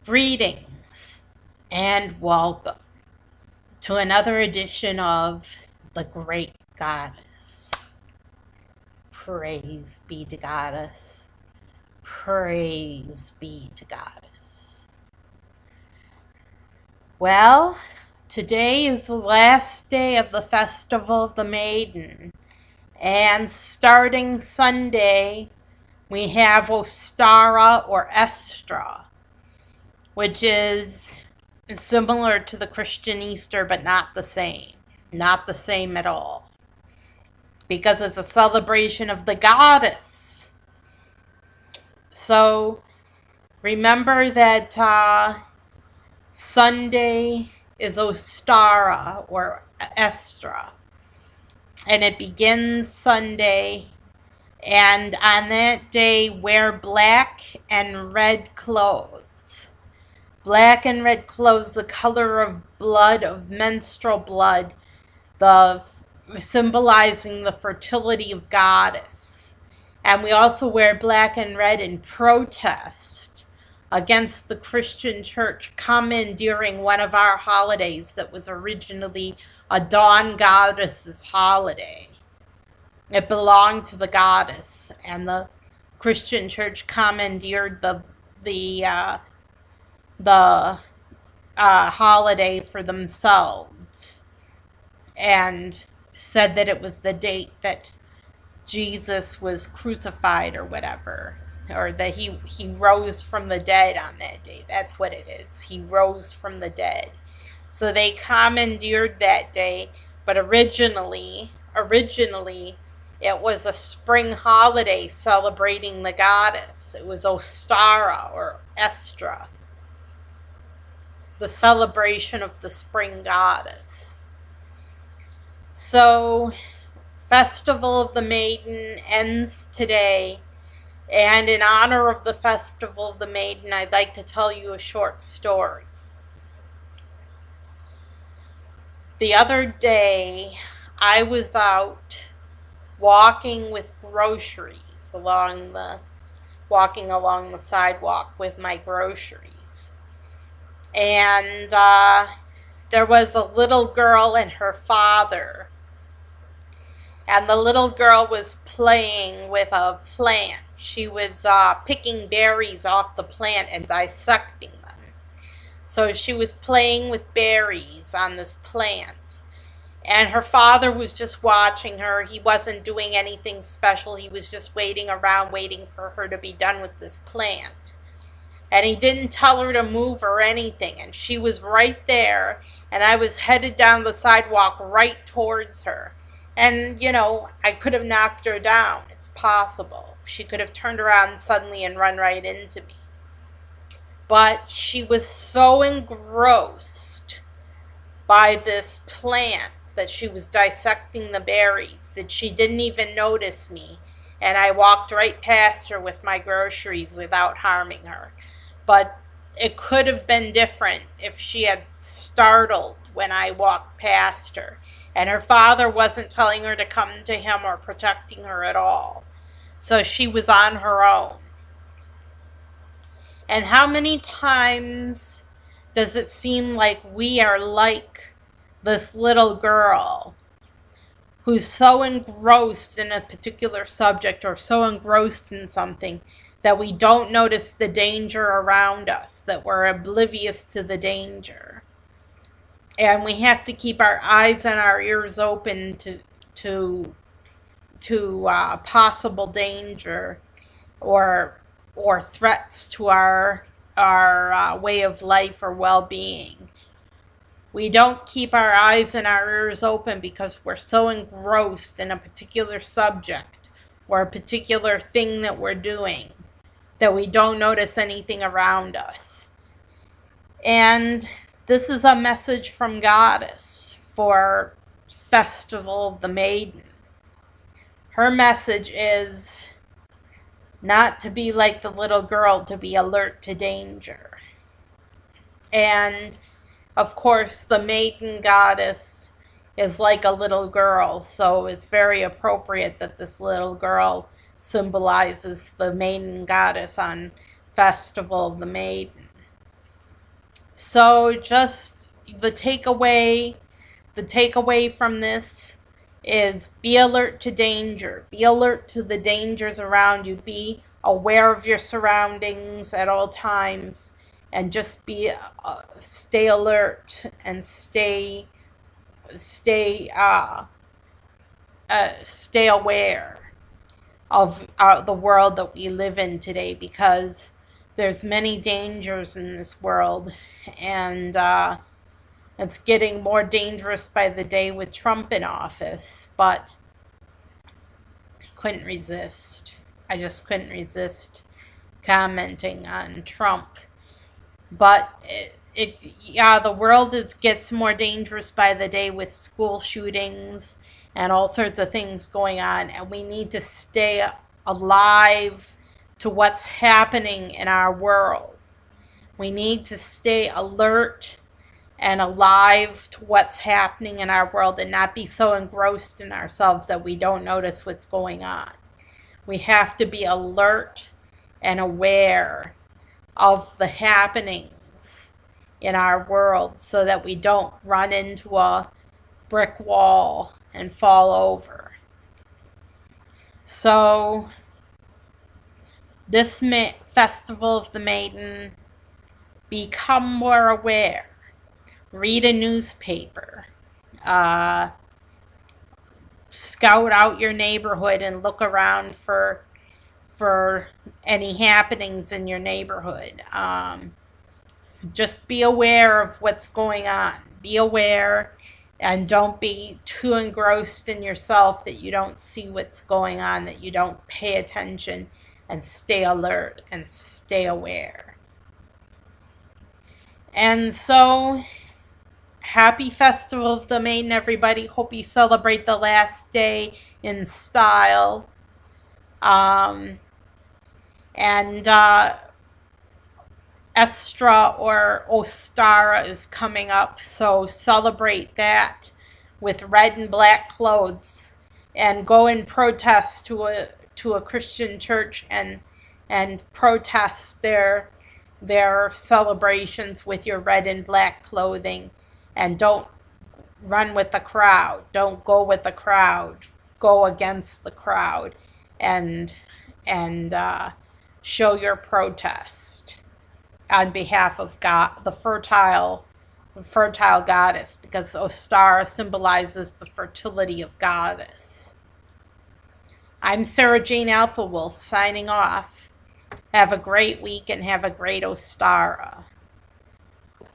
Greetings and welcome to another edition of The Great Goddess. Praise be to Goddess. Praise be to Goddess. Well, today is the last day of the Festival of the Maiden. And starting Sunday, we have Ostara or Oestra, which is similar to the Christian Easter, but not the same. Not the same at all. Because it's a celebration of the goddess. So remember that Sunday is Ostara or Oestra. And it begins Sunday. And on that day, wear black and red clothes. Black and red clothes, the color of blood, of menstrual blood, symbolizing the fertility of goddess. And we also wear black and red in protest against the Christian church commandeering one of our holidays that was originally a dawn goddess's holiday. It belonged to the goddess, and the Christian church commandeered the holiday for themselves and said that it was the date that Jesus was crucified or whatever, or that he rose from the dead on that day. That's what it is. He rose from the dead. So they commandeered that day, but originally it was a spring holiday celebrating the goddess. It was Ostara or Oestra, the celebration of the spring goddess. So, Festival of the Maiden ends today, and in honor of the Festival of the Maiden, I'd like to tell you a short story. The other day, I was out walking with groceries walking along the sidewalk with my groceries. And there was a little girl and her father. And the little girl was playing with a plant. She was picking berries off the plant and dissecting them. So she was playing with berries on this plant. And her father was just watching her. He wasn't doing anything special. He was just waiting around, waiting for her to be done with this plant. And he didn't tell her to move or anything. And she was right there. And I was headed down the sidewalk right towards her. And, I could have knocked her down. It's possible. She could have turned around suddenly and run right into me. But she was so engrossed by this plant that she was dissecting the berries that she didn't even notice me. And I walked right past her with my groceries without harming her. But it could have been different if she had startled when I walked past her. And her father wasn't telling her to come to him or protecting her at all. So she was on her own. And how many times does it seem like we are like this little girl who's so engrossed in a particular subject or so engrossed in something that we don't notice the danger around us, that we're oblivious to the danger? And we have to keep our eyes and our ears open to possible danger or threats to our way of life or well-being. We don't keep our eyes and our ears open because we're so engrossed in a particular subject or a particular thing that we're doing that we don't notice anything around us. And this is a message from Goddess for Festival of the Maiden. Her message is not to be like the little girl, to be alert to danger. And of course, the maiden goddess is like a little girl, so it's very appropriate that this little girl symbolizes the maiden goddess on Festival of the Maiden. So just the takeaway from this is be alert to danger. Be alert to the dangers around you. Be aware of your surroundings at all times, and just stay alert and stay stay aware of the world that we live in today, because there's many dangers in this world, and it's getting more dangerous by the day with Trump in office. But couldn't resist. I just couldn't resist commenting on Trump. But yeah, the world gets more dangerous by the day with school shootings and all sorts of things going on, and we need to stay alive to what's happening in our world. We need to stay alert and alive to what's happening in our world, and not be so engrossed in ourselves that we don't notice what's going on. We have to be alert and aware of the happenings in our world, so that we don't run into a brick wall and fall over. So this Festival of the Maiden, become more aware. Read a newspaper. Scout out your neighborhood and look around for any happenings in your neighborhood. Just be aware of what's going on. Be aware, and don't be too engrossed in yourself that you don't see what's going on, that you don't pay attention, and stay alert and stay aware. And so, happy Festival of the Maiden, everybody. Hope you celebrate the last day in style. And Oestra or Ostara is coming up, so celebrate that with red and black clothes, and go and protest to a Christian church and protest their celebrations with your red and black clothing, and don't run with the crowd. Don't go with the crowd. Go against the crowd, and show your protest on behalf of God, the fertile goddess, because Ostara symbolizes the fertility of goddess. I'm Sarah Jane Alphawolf signing off. Have a great week and have a great Ostara.